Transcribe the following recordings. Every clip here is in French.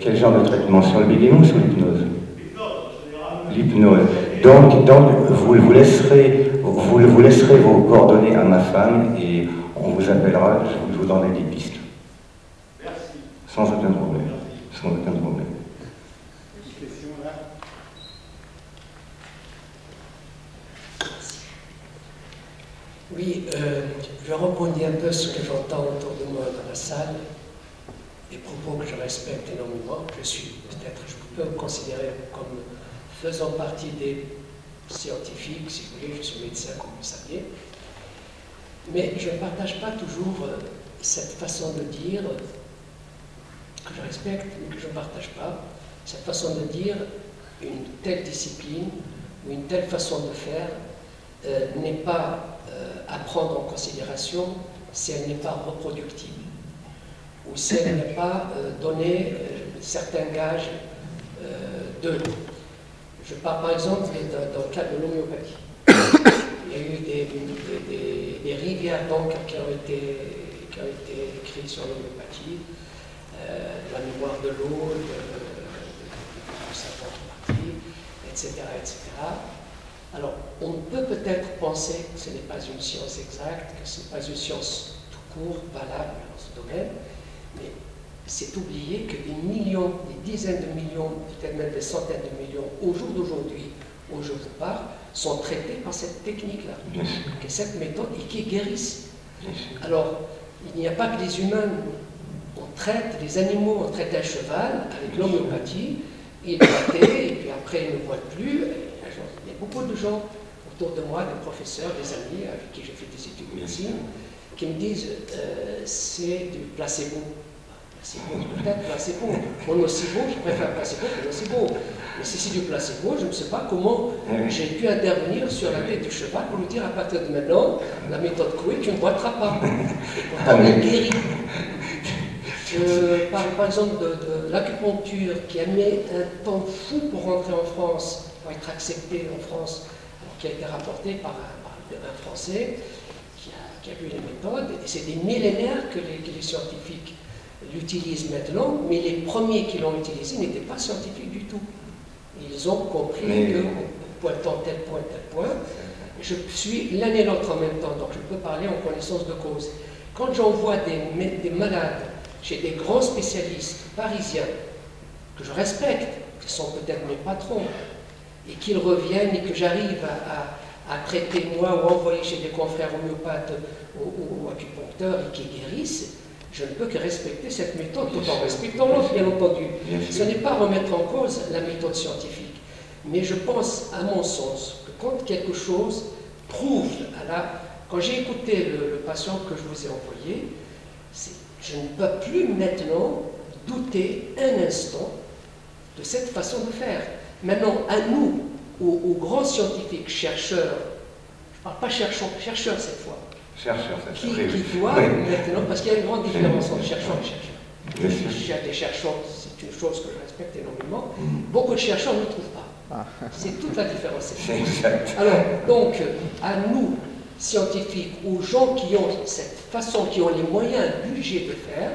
Quel genre de traitement? Sur le bégaiement ou sur l'hypnose? L'hypnose. Donc vous laisserez vos coordonnées à ma femme et on vous appellera, je vous donnerai des pistes. Merci. Sans aucun problème. Sans aucun problème. Une question là? Oui, je rebondis un peu ce que j'entends autour de moi dans la salle, des propos que je respecte énormément. Je peux me considérer comme faisant partie des scientifiques, si vous voulez, je suis médecin comme vous saviez, mais je ne partage pas toujours cette façon de dire, que je respecte, mais que je ne partage pas, cette façon de dire une telle discipline ou une telle façon de faire n'est pas à prendre en considération si elle n'est pas reproductible ou si elle n'est pas donné certains gages de... Je parle par exemple dans le cadre de l'homéopathie. Il y a eu des rivières donc qui ont été écrites sur l'homéopathie, la mémoire de l'eau, du savon qui partit, etc., etc. Alors, on peut peut-être penser que ce n'est pas une science exacte, que ce n'est pas une science tout court, valable dans ce domaine, mais c'est oublier que des millions, des dizaines de millions, peut-être même des centaines de millions, au jour d'aujourd'hui, où je vous parle, sont traités par cette technique-là, que cette méthode, et qui guérissent. Alors, il n'y a pas que les humains, on traite les animaux, on traite un cheval avec l'homéopathie, il boitait, et puis après il ne boite plus. Il y a beaucoup de gens autour de moi, des professeurs, des amis avec qui j'ai fait des études de médecine, qui me disent c'est du placebo. Placebo, peut-être placebo. Mon nocebo, je préfère placebo que nocebo. Mais si c'est du placebo, je ne sais pas comment j'ai pu intervenir sur la tête du cheval pour lui dire à partir de maintenant, la méthode Coué, tu ne boiteras pas. Et pourtant, elle guérit. Je parle par exemple de l'acupuncture qui a mis un temps fou pour rentrer en France, pour être accepté en France, qui a été rapporté par un Français qui a vu les méthodes. Et c'est des millénaires que les scientifiques l'utilisent maintenant, mais les premiers qui l'ont utilisé n'étaient pas scientifiques du tout. Ils ont compris que, pointant tel point, je suis l'un et l'autre en même temps, donc je peux parler en connaissance de cause. Quand j'envoie des malades chez des grands spécialistes parisiens, que je respecte, qui sont peut-être mes patrons, et qu'ils reviennent et que j'arrive à traiter moi ou envoyer chez des confrères homéopathes ou acupuncteurs et qui guérissent, je ne peux que respecter cette méthode tout en respectant l'autre, bien entendu. Ce n'est pas remettre en cause la méthode scientifique, mais je pense, à mon sens, que quand quelque chose prouve, quand j'ai écouté le patient que je vous ai envoyé, je ne peux plus maintenant douter un instant de cette façon de faire. Maintenant, à nous, aux grands scientifiques, chercheurs, je ne parle pas chercheurs cette fois, qui doivent maintenant, parce qu'il y a une grande différence entre chercheurs et chercheurs. Il y a des chercheurs, c'est une chose que je respecte énormément, beaucoup de chercheurs ne trouvent pas. C'est toute la différence. Alors, donc, à nous, scientifiques, aux gens qui ont cette façon, qui ont les moyens, le budget de faire,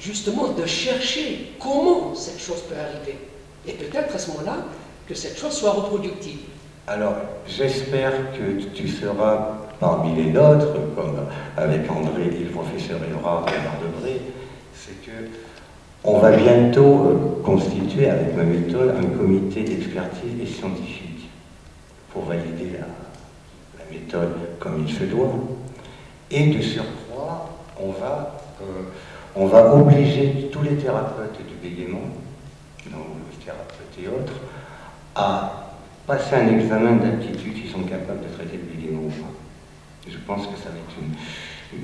justement de chercher comment cette chose peut arriver. Et peut-être à ce moment-là, que cette chose soit reproductive. Alors, j'espère que tu seras parmi les nôtres, comme avec André et le professeur Évra et Mardebré, c'est que on va bientôt constituer avec ma méthode un comité d'expertise et scientifique pour valider la méthode comme il se doit. Et de surcroît, on va obliger tous les thérapeutes du bégaiement, les thérapeutes et autres, à passer un examen d'aptitude s'ils sont capables de traiter le bégaiement ou pas. Je pense que ça va être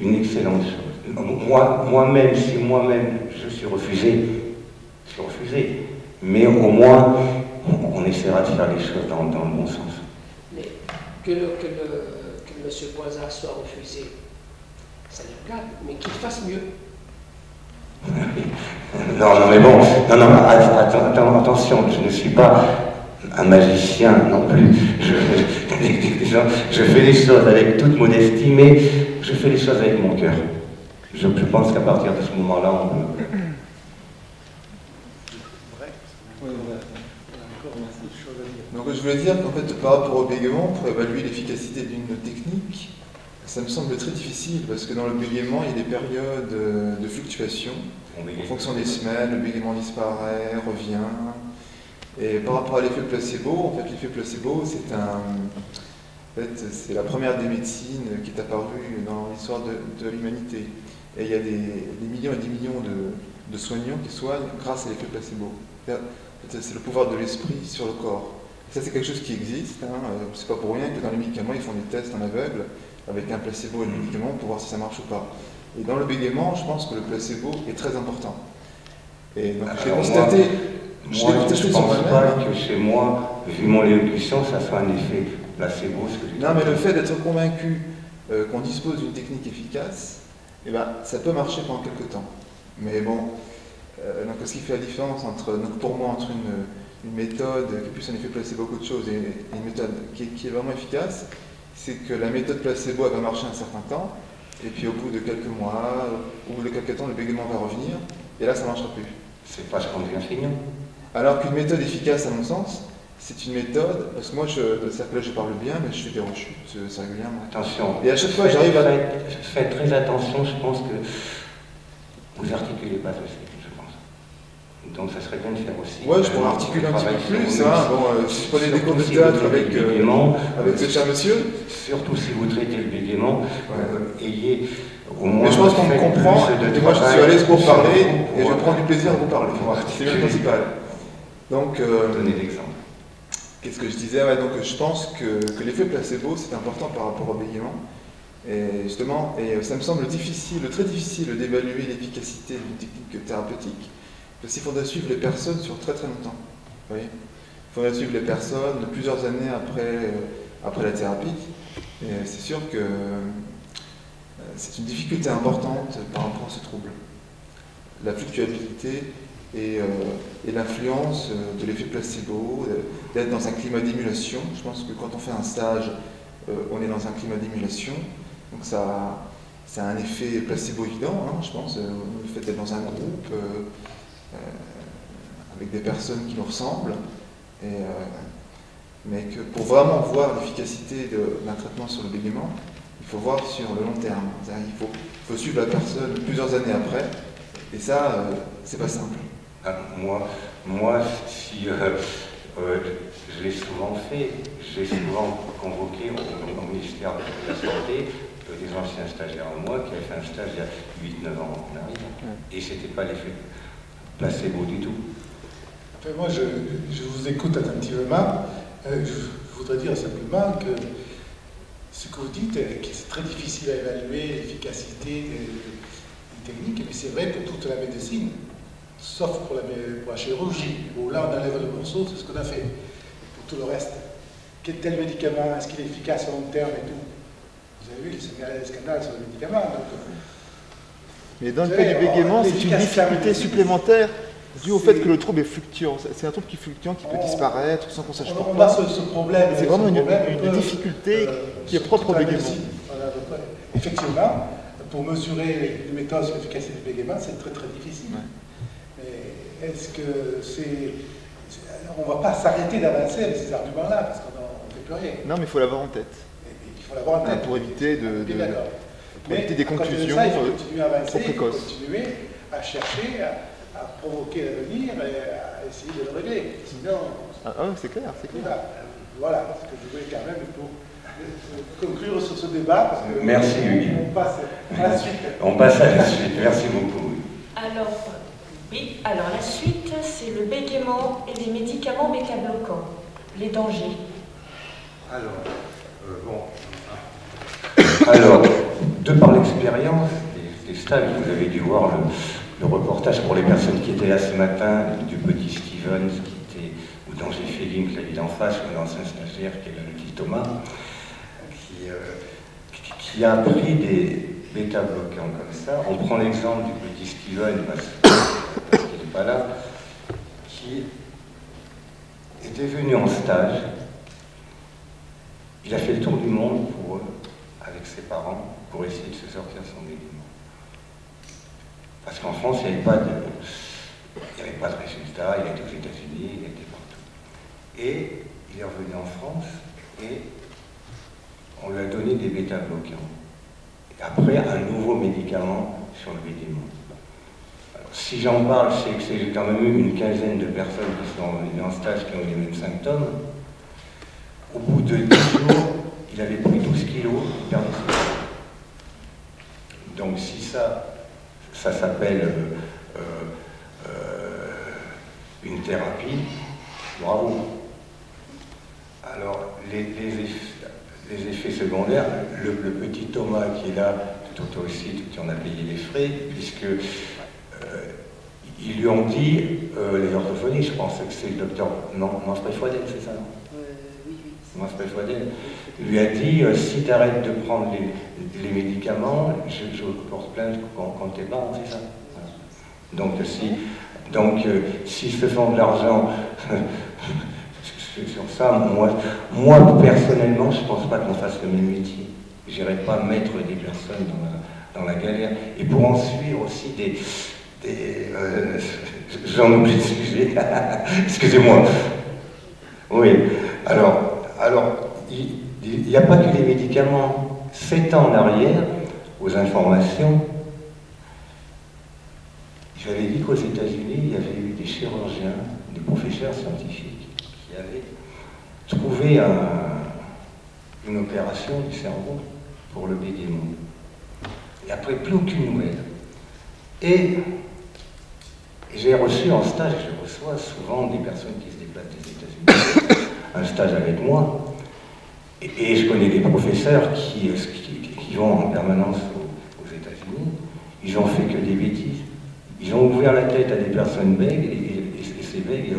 une excellente chose. Moi-même, si moi-même je suis refusé, mais au moins on essaiera de faire les choses dans le bon sens. Mais que M. Boisard soit refusé, ça le regarde, mais qu'il fasse mieux. Non, mais bon, attention, je ne suis pas un magicien non plus. Je fais les choses avec toute modestie, mais je fais les choses avec mon cœur. Je pense qu'à partir de ce moment-là, on peut... Donc je voulais dire qu'en fait, par rapport au bégaiement, pour évaluer l'efficacité d'une technique, ça me semble très difficile, parce que dans le bégaiement, il y a des périodes de fluctuation. En fonction des semaines, le bégaiement disparaît, revient. Et par rapport à l'effet placebo, en fait, l'effet placebo, c'est la première des médecines qui est apparue dans l'histoire de l'humanité. Et il y a des millions et des millions de soignants qui soignent grâce à l'effet placebo. C'est le pouvoir de l'esprit sur le corps. Et ça, c'est quelque chose qui existe. C'est pas pour rien que dans les médicaments, ils font des tests en aveugle avec un placebo et le médicament pour voir si ça marche ou pas. Et dans le bégaiement, je pense que le placebo est très important. Et donc, j'ai constaté... Moi, je ne pense pas que chez moi, vu mon élocution, ça soit un effet placebo. Non, mais le fait d'être convaincu qu'on dispose d'une technique efficace, eh ben, ça peut marcher pendant quelques temps. Mais bon, donc, ce qui fait la différence pour moi entre une méthode qui est plus un effet placebo qu'autre chose et une méthode qui est vraiment efficace, c'est que la méthode placebo elle va marcher un certain temps, et puis au bout de quelques mois, au bout de quelques temps, le bégaiement va revenir, et là ça ne marchera plus. C'est pas ce qu'on devient feignant. Alors qu'une méthode efficace, à mon sens, c'est une méthode, parce que moi, c'est-à-dire que là je parle bien, mais je fais des rechutes régulièrement. Attention. Et à chaque fois, j'arrive à... Faites très attention, je pense que vous articulez pas aussi, je pense. Donc ça serait bien de faire aussi. Ouais, je pourrais articuler un petit peu plus, si je prenais des cours de théâtre avec ce cher monsieur. Surtout si vous traitez le bégaiement, ayez au moins... Mais je pense qu'on me comprend, et moi je suis à l'aise pour parler, et je prends du plaisir à vous parler. C'est le principal. Donc, donnez l'exemple. Qu'est-ce que je disais? Donc je pense que l'effet placebo, c'est important par rapport au bégaiement. Et justement, ça me semble très difficile d'évaluer l'efficacité d'une technique thérapeutique, parce qu'il faudra suivre les personnes sur très très longtemps. Vous voyez, il faudra suivre les personnes plusieurs années après la thérapie. Et c'est sûr que c'est une difficulté importante par rapport à ce trouble. La fluctuabilité et l'influence de l'effet placebo, d'être dans un climat d'émulation. Je pense que quand on fait un stage, on est dans un climat d'émulation. Donc ça a un effet placebo évident, je pense. Le fait d'être dans un groupe avec des personnes qui nous ressemblent. Mais que pour vraiment voir l'efficacité d'un traitement sur le bégaiement, il faut voir sur le long terme. Il faut suivre la personne plusieurs années après. Et ça, c'est pas simple. Moi, si je l'ai souvent fait, j'ai souvent convoqué au ministère de la Santé des anciens stagiaires à moi qui avaient fait un stage il y a 8-9 ans en arrière. Et c'était pas l'effet placebo du tout. Enfin, moi, je vous écoute attentivement. Je voudrais dire simplement que ce que vous dites, que c'est très difficile à évaluer l'efficacité des techniques, mais c'est vrai pour toute la médecine. Sauf pour la chirurgie, où là on enlève le morceau, c'est ce qu'on a fait. Pour tout le reste, tel médicament, est-ce qu'il est efficace à long terme et tout? Vous avez vu les scandales sur les médicaments. Mais dans le cas du bégaiement, c'est une difficulté supplémentaire due au fait que le trouble est fluctuant. C'est un trouble qui est fluctuant, qui peut disparaître sans qu'on sache pourquoi. Ce problème. C'est vraiment une difficulté qui est propre au bégaiement. Effectivement, pour mesurer les méthodes sur l'efficacité du bégaiement, c'est très très difficile. Ouais. Mais est-ce que c'est... On ne va pas s'arrêter d'avancer avec ces arguments-là, parce qu'on ne fait plus rien. Non, mais il faut l'avoir en tête. Il faut l'avoir en tête. Pour éviter des conclusions il faut continuer à avancer, il faut précoces. continuer à chercher, à provoquer l'avenir et à essayer de le régler. Sinon... c'est clair, c'est clair. Voilà ce que je voulais quand même pour conclure sur ce débat. Parce que merci, Hugues. On passe à la suite. On passe à la suite. Merci beaucoup. Alors la suite, c'est le bégaiement et les médicaments bêta-bloquants, les dangers. Alors, de par l'expérience des stages, vous avez dû voir le reportage pour les personnes qui étaient là ce matin du petit Stevens, ou d'Angers Féline, qui habite en face, ou l'ancien stagiaire qui est là, le petit Thomas, qui a pris des bêta-bloquants comme ça. On prend l'exemple du petit Steven, parce qu'il n'est pas là, qui était venu en stage. Il a fait le tour du monde avec ses parents pour essayer de se sortir de son bégaiement. Parce qu'en France, il n'y avait pas de résultat, il a été aux États-Unis, il a été partout. Et il est revenu en France et on lui a donné des bêta-bloquants. Et après, un nouveau médicament sur le bégaiement. Si j'en parle, c'est que j'ai quand même eu une quinzaine de personnes qui sont venues en stage qui ont eu les mêmes symptômes. Au bout de 10 jours, il avait pris 12 kilos, il perdait ses kilos. Donc si ça s'appelle une thérapie, bravo. Alors, les effets secondaires, le petit Thomas qui est là, toi aussi, tu en as payé les frais, puisque ils lui ont dit, les orthophonistes, je pense que c'est le docteur Manfred-Fouadel, c'est ça, non? Oui. Manfred-Fouadel lui a dit, si tu arrêtes de prendre les médicaments, je porte plainte contre tes parents, c'est ça. Voilà. Donc, s'ils se font de l'argent sur ça, moi personnellement, je ne pense pas qu'on fasse le même métier. Je n'irai pas mettre des personnes dans la galère. Et pour en suivre aussi j'en oublie le sujet. Excusez-moi. Oui. Alors, il n'y a pas que les médicaments. 7 ans en arrière, aux informations, j'avais dit qu'aux États-Unis, il y avait eu des chirurgiens, des professeurs scientifiques qui avaient trouvé une opération du cerveau pour le bégaiement. Et après, plus aucune nouvelle. Et j'ai reçu en stage, je reçois souvent des personnes qui se déplacent des États-Unis, un stage avec moi, et je connais des professeurs qui vont en permanence aux États-Unis, ils ont fait que des bêtises. Ils ont ouvert la tête à des personnes bègues, et ces bègues,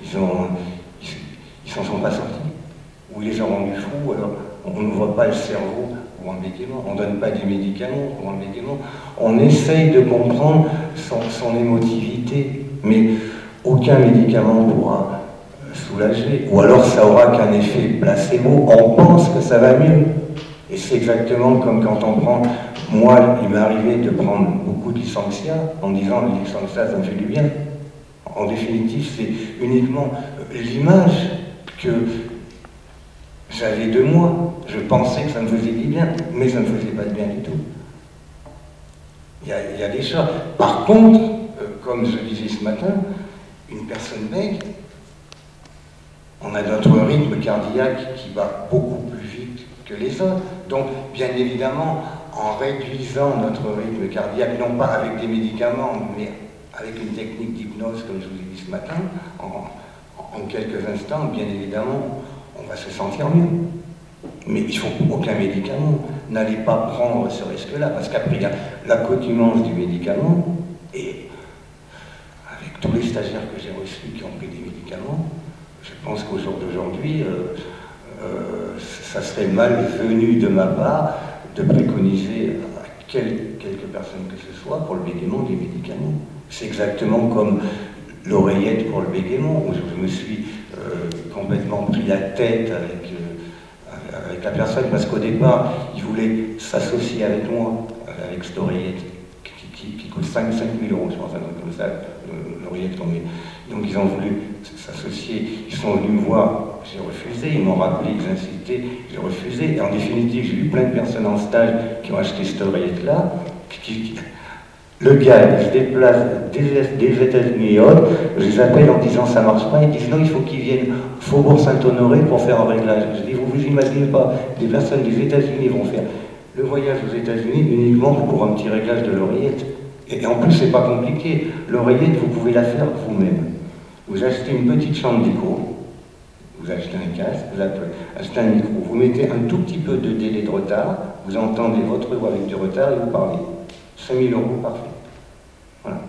ils s'en sont pas sortis. Ou ils les ont rendus fous, alors on ne voit pas le cerveau pour un bégaiement, on ne donne pas des médicaments pour un bégaiement, on essaye de comprendre son émotivité, mais aucun médicament pourra soulager, ou alors ça aura qu'un effet placebo, on pense que ça va mieux. Et c'est exactement comme quand on prend, moi il m'est arrivé de prendre beaucoup de Licentia en disant le Licentia ça me fait du bien. En définitive c'est uniquement l'image que j'avais de moi. Je pensais que ça me faisait du bien, mais ça ne me faisait pas de bien du tout. Il y a des choses. Par contre, comme je disais ce matin, une personne bègue, on a notre rythme cardiaque qui va beaucoup plus vite que les autres. Donc, bien évidemment, en réduisant notre rythme cardiaque, non pas avec des médicaments, mais avec une technique d'hypnose, comme je vous ai dit ce matin, en quelques instants, bien évidemment, on va se sentir mieux. Mais il ne faut aucun médicament. N'allez pas prendre ce risque-là, parce qu'après, il y a l'accoutumance du médicament, et avec tous les stagiaires que j'ai reçus qui ont pris des médicaments, je pense qu'au jour d'aujourd'hui, ça serait malvenu de ma part de préconiser à quelques personnes que ce soit pour le bégaiement des médicaments. C'est exactement comme l'oreillette pour le bégaiement, où je me suis complètement pris la tête avec la personne, parce qu'au départ, il voulait s'associer avec moi, avec cette oreillette, qui coûte 5 000 €, je pense, un truc comme ça, l'oreillette qu'on met. Donc ils ont voulu s'associer, ils sont venus me voir, j'ai refusé, ils m'ont rappelé, ils incitaient, j'ai refusé, et en définitive, j'ai eu plein de personnes en stage qui ont acheté cette oreillette-là. Le gars, il se déplace des États-Unis et autres, je les appelle en disant ça marche pas, ils disent non, il faut qu'ils viennent au Faubourg Saint-Honoré pour faire un réglage. Je dis, vous imaginez pas, des personnes des États-Unis vont faire le voyage aux États-Unis uniquement pour un petit réglage de l'oreillette. Et en plus, c'est pas compliqué. L'oreillette, vous pouvez la faire vous-même. Vous achetez une petite chambre d'écho, vous achetez un casque, vous achetez un micro, vous mettez un tout petit peu de délai de retard, vous entendez votre voix avec du retard et vous parlez. 5 000 €, parfait. Voilà.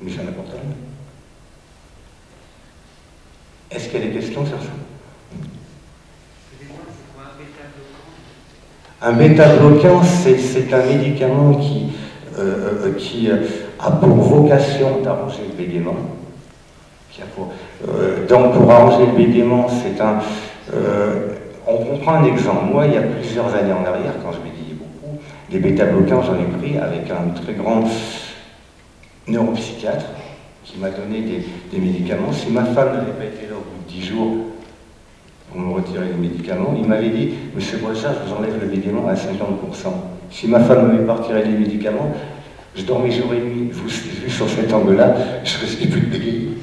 Mais ça n'apporte rien. Est-ce qu'il y a des questions sur ça? Un bêta-bloquant, c'est un médicament qui a pour vocation d'arranger le bégaiement. Donc pour arranger le bégaiement, c'est un... on prend un exemple. Moi, il y a plusieurs années en arrière, quand je bégayais beaucoup, les bêta-bloquants, j'en ai pris avec un très grand neuropsychiatre qui m'a donné des médicaments. Si ma femme n'avait pas été là au bout de 10 jours pour me retirer les médicaments, il m'avait dit « Monsieur Brossard, je vous enlève le bégaiement à 50%. » Si ma femme n'avait pas retiré les médicaments, je dormais jour et nuit. Vu sur cet angle-là, je ne risquais plus de bégayer.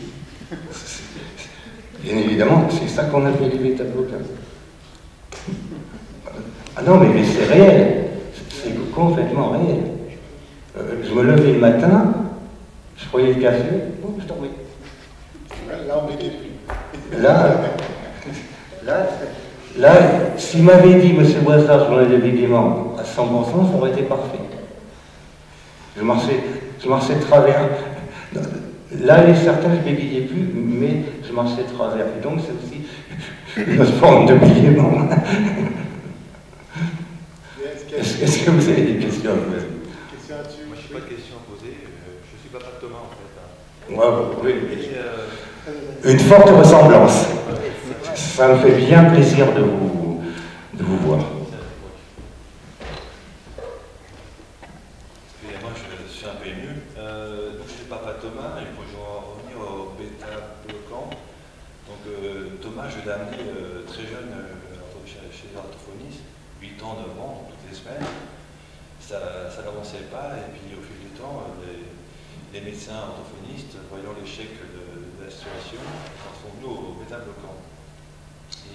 Bien évidemment, c'est ça qu'on appelle les bêta-bloquants. Ah non, mais c'est réel. C'est complètement réel. Je me levais le matin, je prenais le café, je dormais. Là, on m'aidait plus. Là, s'il m'avait dit, monsieur Boissard, je m'enlève le bégaiement à 100%, ça aurait été parfait. Je marchais de travers. Là, les certains, je bégayais plus, mais je marchais de travers. Et donc, c'est aussi une autre forme de bégaiement. Est-ce que vous avez des questions à poser? Moi, je n'ai pas de questions à poser. Je suis papa de Thomas, en fait. Ouais, oui. Une forte ressemblance. Ça me fait bien plaisir de vous voir. Moi, je suis un peu ému. Je suis papa de Thomas, et je vais revenir au bêta-bloquant. Donc, Thomas, je l'ai amené très jeune chez l'orthophoniste, 8 ans, 9 ans, donc toutes les semaines. Ça n'avançait pas, et puis au fil du temps, les médecins orthophonistes, voyant l'échec de la situation, s'en sont venus au bêta-bloquant.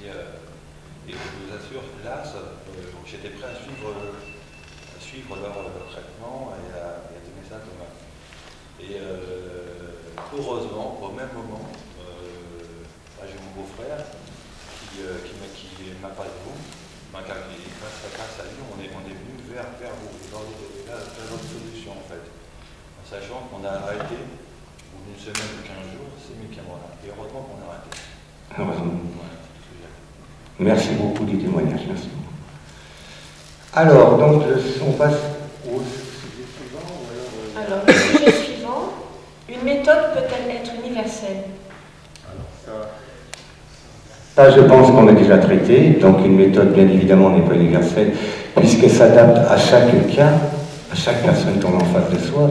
Et je vous assure, là, j'étais prêt à suivre leur traitement et à donner ça à Thomas. Et heureusement, au même moment, j'ai mon beau-frère qui m'a parlé de vous. Grâce à lui, on est venu vers vous, vers votre solution en fait. En sachant qu'on a arrêté, au bout d'une semaine ou 15 jours, ces médicaments-là. Et heureusement qu'on a arrêté. Heureusement. Voilà, merci beaucoup du témoignage, merci beaucoup. Alors, donc, on passe au sujet suivant ou alors, Alors, le sujet suivant, une méthode peut-elle être universelle? Ça, je pense qu'on a déjà traité, donc une méthode, bien évidemment, n'est pas universelle, puisqu'elle s'adapte à chaque cas, à chaque personne qu'on a en face de soi.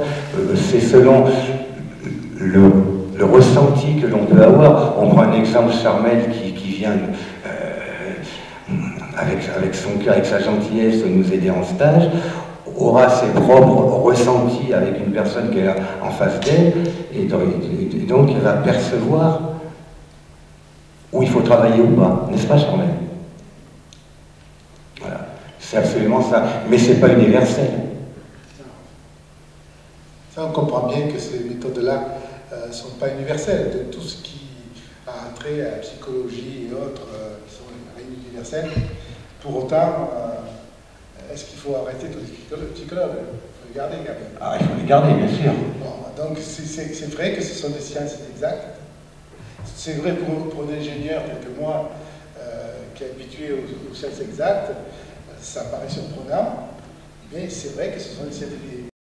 C'est selon le ressenti que l'on peut avoir. On prend un exemple, Charmel, qui vient avec son cœur, avec sa gentillesse, nous aider en stage, aura ses propres ressentis avec une personne qui est en face d'elle, et donc elle va percevoir où il faut travailler ou pas, n'est-ce pas, Charmel? Voilà, c'est absolument ça, mais c'est pas universel. Ça, on comprend bien que ces méthodes-là ne sont pas universelles. De tout ce qui a trait à la psychologie et autres qui sont universelles. Pour autant, est-ce qu'il faut arrêter tous les psychologues? Il faut les garder quand même. Ah, il faut les garder, bien sûr. Bon, donc c'est vrai que ce sont des sciences exactes. C'est vrai pour un ingénieur tel que moi, qui est habitué aux sciences exactes, ça paraît surprenant, mais c'est vrai que ce sont des sciences